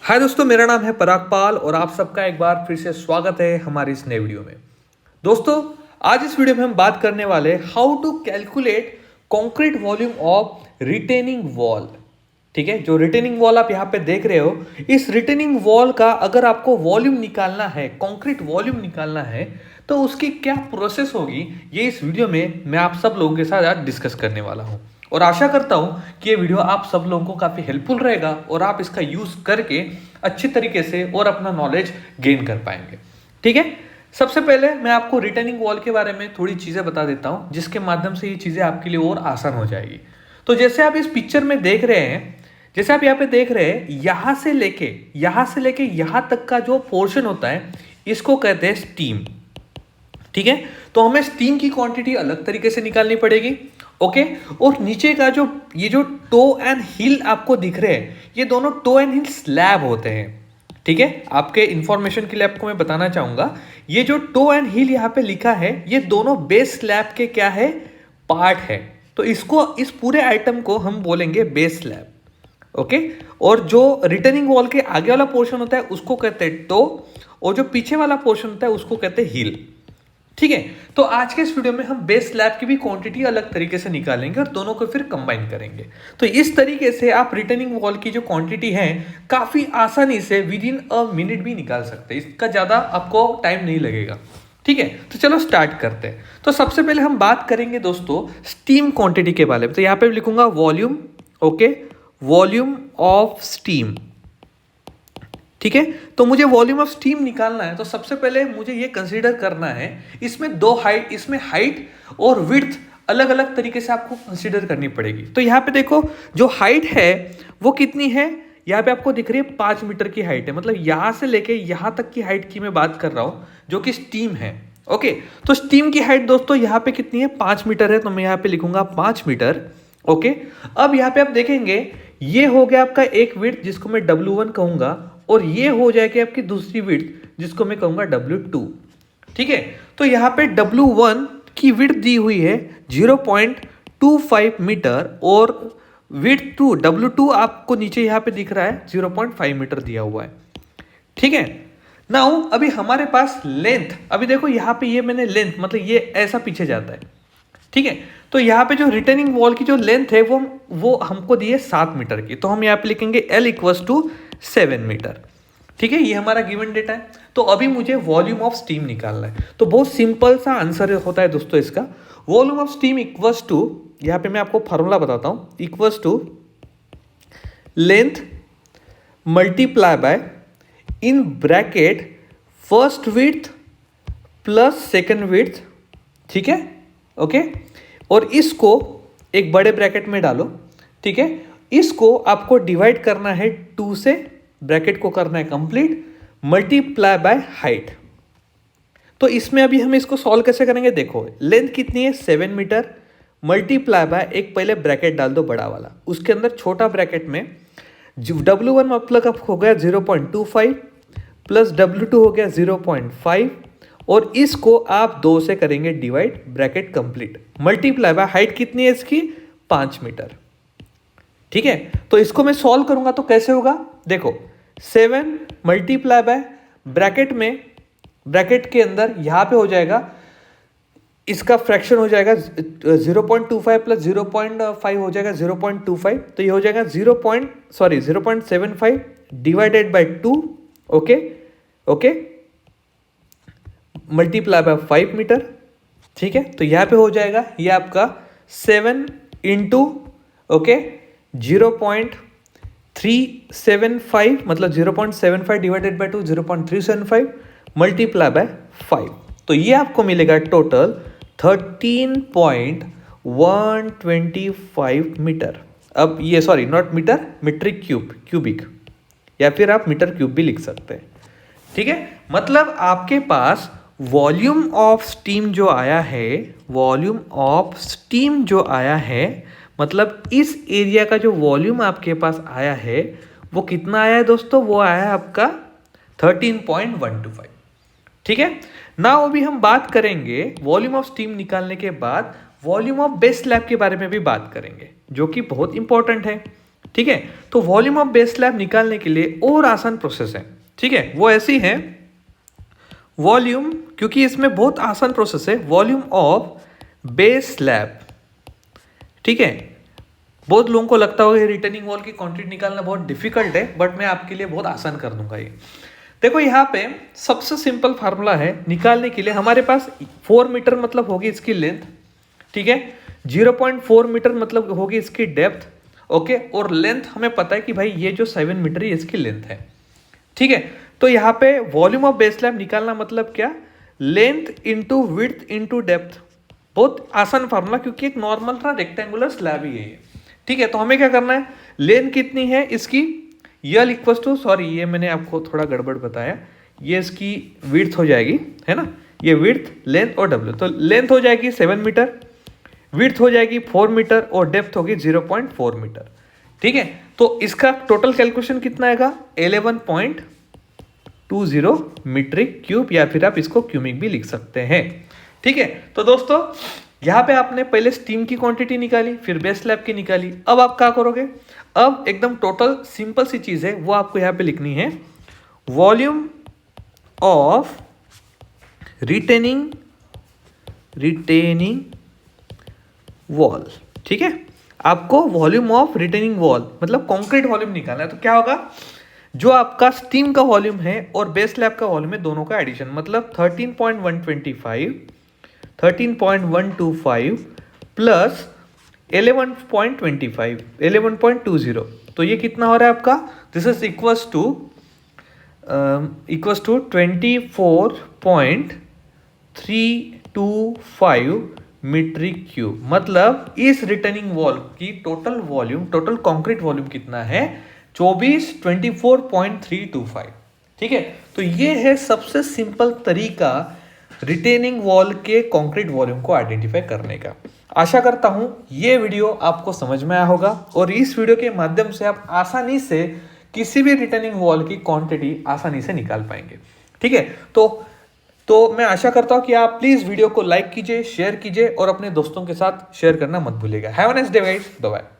हाय दोस्तों, मेरा नाम है पराग पाल और आप सबका एक बार फिर से स्वागत है हमारी इस नए वीडियो में। दोस्तों, आज इस वीडियो में हम बात करने वाले how to calculate concrete volume of retaining wall. ठीक है, जो रिटेनिंग वॉल आप यहाँ पे देख रहे हो, इस रिटेनिंग वॉल का अगर आपको वॉल्यूम निकालना है, कंक्रीट वॉल्यूम निकालना है, तो उसकी क्या प्रोसेस होगी, ये इस वीडियो में मैं आप सब लोगों के साथ आज डिस्कस करने वाला हूँ। और आशा करता हूँ कि ये वीडियो आप सब लोगों को काफ़ी हेल्पफुल रहेगा और आप इसका यूज़ करके अच्छी तरीके से और अपना नॉलेज गेन कर पाएंगे। ठीक है, सबसे पहले मैं आपको रिटेनिंग वॉल के बारे में थोड़ी चीज़ें बता देता हूँ, जिसके माध्यम से ये चीज़ें आपके लिए और आसान हो जाएगी। तो जैसे आप इस पिक्चर में देख रहे हैं, जैसे आप यहाँ पे देख रहे हैं, यहाँ से लेके यहाँ तक का जो पोर्शन होता है, इसको कहते हैं स्टीम। ठीक है, तो हमें स्टीम की क्वांटिटी अलग तरीके से निकालनी पड़ेगी। ओके, और नीचे का जो ये जो टो एंड हिल आपको दिख रहे हैं, ये दोनों टो एंड हिल स्लैब होते हैं। ठीक है, आपके इंफॉर्मेशन के लिए आपको मैं बताना चाहूंगा, ये जो टो एंड हिल यहाँ पे लिखा है, ये दोनों बेस स्लैब के क्या है, पार्ट है। तो इसको, इस पूरे आइटम को हम बोलेंगे बेस स्लैब। ओके, और जो रिटर्निंग वॉल के आगे वाला पोर्शन होता है उसको कहते हैं टो, और जो पीछे वाला पोर्शन होता है उसको कहते हैं हिल। ठीक है, तो आज के इस वीडियो में हम बेस स्लैब की भी क्वांटिटी अलग तरीके से निकालेंगे और दोनों को फिर कंबाइन करेंगे। तो इस तरीके से आप रिटर्निंग वॉल की जो क्वांटिटी है, काफी आसानी से विद इन अ मिनट भी निकाल सकते हैं। इसका ज्यादा आपको टाइम नहीं लगेगा। ठीक है, तो चलो स्टार्ट करते हैं। तो सबसे पहले हम बात करेंगे दोस्तों स्टीम क्वांटिटी के बारे में। तो यहाँ पे लिखूंगा volume. Okay, volume of steam. ठीक है, तो मुझे वॉल्यूम ऑफ स्टीम निकालना है, तो सबसे पहले मुझे ये कंसीडर करना है, इसमें दो हाइट, इसमें हाइट और विड्थ अलग अलग तरीके से आपको कंसीडर करनी पड़ेगी। तो यहाँ पे देखो, जो हाइट है वो कितनी है, यहाँ पे आपको दिख रही है 5 मीटर की हाइट है। मतलब यहाँ से लेके यहाँ तक की हाइट की मैं बात कर रहा हूँ, जो कि स्टीम है। ओके, तो स्टीम की हाइट दोस्तों यहाँ पे कितनी है, 5 मीटर है, तो मैं यहाँ पे लिखूंगा 5 मीटर। ओके, अब यहाँ पे आप देखेंगे, ये हो गया आपका एक विड्थ जिसको मैं W1 कहूंगा, और ये हो जाएगी आपकी दूसरी विड्थ जिसको मैं कहूंगा W2। ठीक है, तो यहाँ पे W1 की विड्थ दी हुई है 0.25 मीटर, और विड्थ टू W2 आपको नीचे यहाँ पे दिख रहा है 0.5 मीटर दिया हुआ है। ठीक है, नाउ अभी हमारे पास लेंथ, अभी देखो यहाँ पे ये मैंने लेंथ, मतलब ये ऐसा पीछे जाता है। ठीक है, तो यहाँ पे जो रिटर्निंग वॉल की जो लेंथ है वो हमको दी है 7 मीटर की, तो हम यहाँ पे लिखेंगे L इक्वल्स टू 7 मीटर। ठीक है, ये हमारा गिवन डेटा है। तो अभी मुझे वॉल्यूम ऑफ स्टीम निकालना है। तो बहुत सिंपल सा आंसर होता है दोस्तों इसका, volume of steam equals to, यहाँ पे मैं आपको फॉर्मूला बताता हूँ, equals to length multiply by, in bracket first width plus second width. ठीक है, ओके, और इसको एक बड़े ब्रैकेट में डालो। ठीक है, इसको आपको डिवाइड करना है 2 से, ब्रैकेट को करना है कंप्लीट, मल्टीप्लाई बाय हाइट। तो इसमें अभी हम इसको सॉल्व कैसे करेंगे, देखो लेंथ कितनी है 7 मीटर, मल्टीप्लाई बाय, एक पहले ब्रैकेट डाल दो बड़ा वाला, उसके अंदर छोटा ब्रैकेट में W1 मतलब हो गया 0.25 प्लस W2 हो गया 0.5, और इसको आप 2 से करेंगे divide, bracket complete, multiply by height कितनी है इसकी 5 मीटर। ठीक है, तो इसको मैं सॉल्व करूंगा तो कैसे होगा, देखो 7 मल्टीप्लाई बाय, ब्रैकेट में, ब्रैकेट के अंदर यहां पे हो जाएगा, इसका फ्रैक्शन हो जाएगा 0.25 प्लस 0.5 हो जाएगा 0.25, तो ये हो जाएगा 0.75 divided by 2। Okay okay, multiply by 5 metre. ठीक है, तो यहाँ पे हो जाएगा ये आपका 7 इंटू, ओके, 0.375, मतलब 0.75 डिवाइडेड बाय 2 0.375 मल्टीप्लाई बाय 5, तो ये आपको मिलेगा टोटल 13.125 मीटर। अब ये, sorry not metre, metric cubic, या फिर आप मीटर क्यूब भी लिख सकते हैं। ठीक है, मतलब आपके पास वॉल्यूम ऑफ स्टीम जो आया है, वॉल्यूम ऑफ स्टीम जो आया है, मतलब इस एरिया का जो वॉल्यूम आपके पास आया है, वो कितना आया है दोस्तों, वो आया है आपका 13.125। ठीक है, नाउ अभी हम बात करेंगे वॉल्यूम ऑफ स्टीम निकालने के बाद वॉल्यूम ऑफ बेस स्लैब के बारे में भी बात करेंगे, जो कि बहुत इंपॉर्टेंट है। ठीक है। तो वॉल्यूम ऑफ बेस स्लैब निकालने के लिए और आसान प्रोसेस है, ठीक है, वो ऐसी है वॉल्यूम, क्योंकि इसमें बहुत आसान प्रोसेस है, वॉल्यूम ऑफ बेस स्लैब, ठीक है। बहुत लोगों को लगता होगा रिटर्निंग वॉल की क्वांटिटी निकालना बहुत डिफिकल्ट है, बट मैं आपके लिए बहुत आसान कर दूंगा ये। देखो यहाँ पे सबसे सिंपल फार्मूला है निकालने के लिए, हमारे पास 4 मीटर मतलब होगी इसकी लेंथ, ठीक है, 0.4 मीटर मतलब होगी इसकी डेप्थ, ओके, और लेंथ हमें पता है कि भाई ये जो 7 मीटर है इसकी लेंथ है, ठीक है। तो यहाँ पे वॉल्यूम ऑफ बेस स्लैब निकालना मतलब क्या, length into width into depth, बहुत आसान फार्मूला, क्योंकि एक नॉर्मल था रेक्टेंगुलर स्लैब ही है ये, ठीक है। तो हमें क्या करना है, लेंथ कितनी है इसकी, यल इक्वल्स टू, सॉरी ये मैंने आपको थोड़ा गड़बड़ बताया, ये इसकी विड्थ हो जाएगी, है ना, ये विड्थ लेंथ और डब्ल्यू, तो लेंथ हो जाएगी 7 मीटर, विड्थ हो जाएगी 4 मीटर और डेप्थ होगी 0.4 मीटर, ठीक है। तो इसका टोटल कैलकुलेशन कितना आएगा, 11.20 मीट्रिक क्यूब, या फिर आप इसको क्यूबिक भी लिख सकते हैं, ठीक है। तो दोस्तों यहाँ पे आपने पहले स्टीम की क्वांटिटी निकाली, फिर बेस स्लैब की निकाली, अब आप क्या करोगे, अब एकदम टोटल सिंपल सी चीज है वो आपको यहाँ पे लिखनी है, वॉल्यूम ऑफ रिटेनिंग वॉल, ठीक है। आपको वॉल्यूम ऑफ रिटेनिंग वॉल मतलब कंक्रीट वॉल्यूम निकालना है, तो क्या होगा, जो आपका स्टीम का वॉल्यूम है और बेस स्लैब का वॉल्यूम है दोनों का एडिशन, मतलब 13.125 प्लस 11.20, तो ये कितना हो रहा है आपका, this is equals to 24.325 metric cube, मतलब इस रिटर्निंग वॉल की total volume, total concrete volume कितना है, 24.325, ठीक है। तो ये है सबसे सिंपल तरीका रिटेनिंग वॉल के कंक्रीट वॉल्यूम को आइडेंटिफाई करने का। आशा करता हूं ये वीडियो आपको समझ में आया होगा, और इस वीडियो के माध्यम से आप आसानी से किसी भी रिटेनिंग वॉल की क्वांटिटी आसानी से निकाल पाएंगे, ठीक है। तो मैं आशा करता हूं कि आप प्लीज वीडियो को लाइक कीजिए, शेयर कीजिए और अपने दोस्तों के साथ शेयर करना मत भूलिएगा। Have a nice day guys, bye bye.